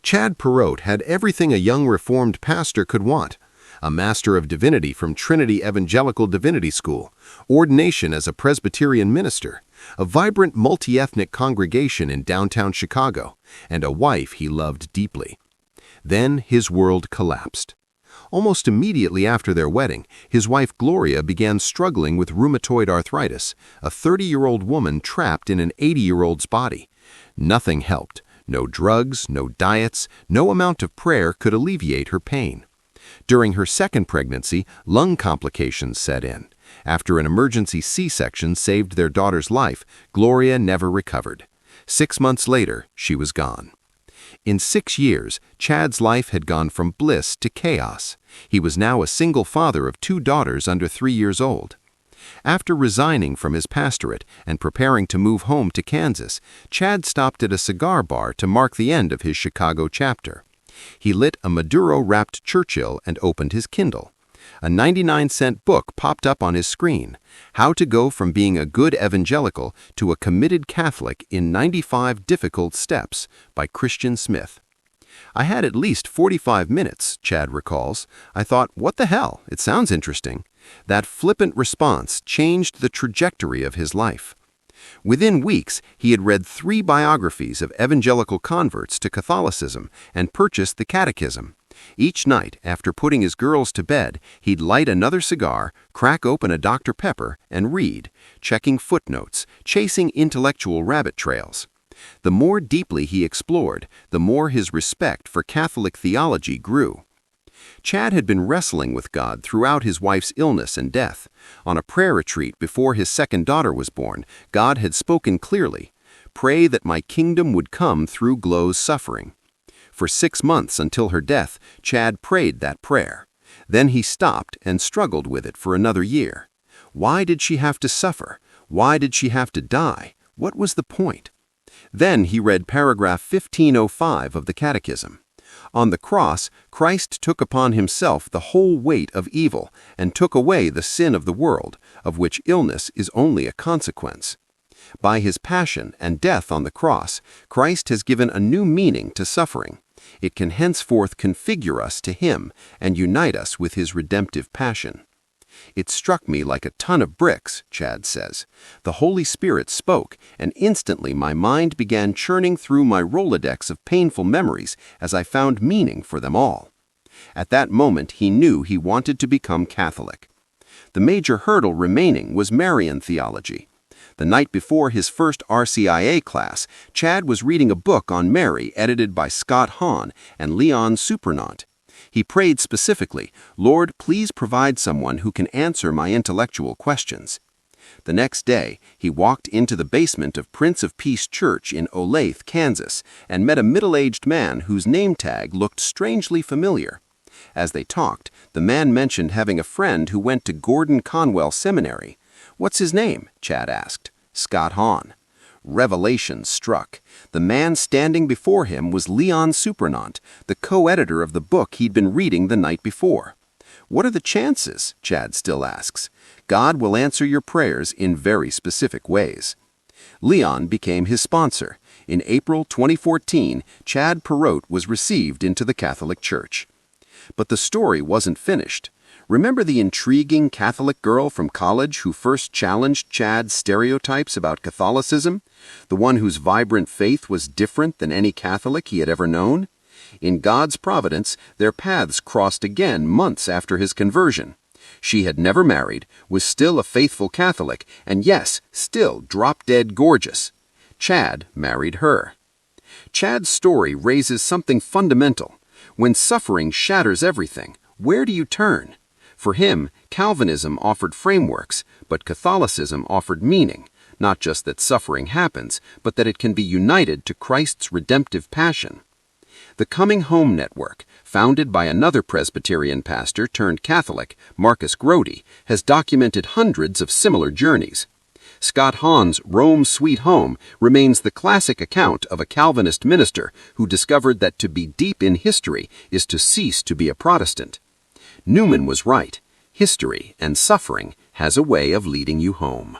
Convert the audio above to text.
Chad Pirotte had everything a young Reformed pastor could want: a Master of Divinity from Trinity Evangelical Divinity School, ordination as a Presbyterian minister, a vibrant multi-ethnic congregation in downtown Chicago, and a wife he loved deeply. Then his world collapsed. Almost immediately after their wedding, his wife Gloria began struggling with rheumatoid arthritis, a 30-year-old woman trapped in an 80-year-old's body. Nothing helped. No drugs, no diets, no amount of prayer could alleviate her pain. During her second pregnancy, lung complications set in. After an emergency C-section saved their daughter's life, Gloria never recovered. 6 months later, she was gone. In 6 years, Chad's life had gone from bliss to chaos. He was now a single father of 2 daughters under 3 years old. After resigning from his pastorate and preparing to move home to Kansas, Chad stopped at a cigar bar to mark the end of his Chicago chapter. He lit a Maduro-wrapped Churchill and opened his Kindle. A 99-cent book popped up on his screen: How to Go from Being a Good Evangelical to a Committed Catholic in 95 Difficult Steps by Christian Smith. I had at least 45 minutes, Chad recalls. I thought, what the hell? It sounds interesting. That flippant response changed the trajectory of his life. Within weeks, he had read 3 biographies of evangelical converts to Catholicism and purchased the Catechism. Each night, after putting his girls to bed, he'd light another cigar, crack open a Dr. Pepper, and read, checking footnotes, chasing intellectual rabbit trails. The more deeply he explored, the more his respect for Catholic theology grew. Chad had been wrestling with God throughout his wife's illness and death. On a prayer retreat before his second daughter was born, God had spoken clearly: "Pray that my kingdom would come through Glo's suffering." For 6 months until her death, Chad prayed that prayer. Then he stopped and struggled with it for another year. Why did she have to suffer? Why did she have to die? What was the point? Then he read paragraph 1505 of the Catechism. On the cross, Christ took upon himself the whole weight of evil and took away the sin of the world, of which illness is only a consequence. By his passion and death on the cross, Christ has given a new meaning to suffering. It can henceforth configure us to him and unite us with his redemptive passion. It struck me like a ton of bricks, Chad says. The Holy Spirit spoke, and instantly my mind began churning through my Rolodex of painful memories as I found meaning for them all. At that moment, he knew he wanted to become Catholic. The major hurdle remaining was Marian theology. The night before his first RCIA class, Chad was reading a book on Mary edited by Scott Hahn and Leon Supernant. He prayed specifically, "Lord, please provide someone who can answer my intellectual questions." The next day, he walked into the basement of Prince of Peace Church in Olathe, Kansas, and met a middle-aged man whose name tag looked strangely familiar. As they talked, the man mentioned having a friend who went to Gordon Conwell Seminary. "What's his name?" Chad asked. "Scott Hahn." Revelation struck. The man standing before him was Leon Supernant, the co-editor of the book he'd been reading the night before. "What are the chances?" Chad still asks. "God will answer your prayers in very specific ways." Leon became his sponsor. In April 2014, Chad Pirotte was received into the Catholic Church. But the story wasn't finished. Remember the intriguing Catholic girl from college who first challenged Chad's stereotypes about Catholicism? The one whose vibrant faith was different than any Catholic he had ever known? In God's providence, their paths crossed again months after his conversion. She had never married, was still a faithful Catholic, and yes, still drop-dead gorgeous. Chad married her. Chad's story raises something fundamental. When suffering shatters everything, where do you turn? For him, Calvinism offered frameworks, but Catholicism offered meaning, not just that suffering happens, but that it can be united to Christ's redemptive passion. The Coming Home Network, founded by another Presbyterian pastor turned Catholic, Marcus Grody, has documented hundreds of similar journeys. Scott Hahn's Rome Sweet Home remains the classic account of a Calvinist minister who discovered that to be deep in history is to cease to be a Protestant. Newman was right. History and suffering has a way of leading you home.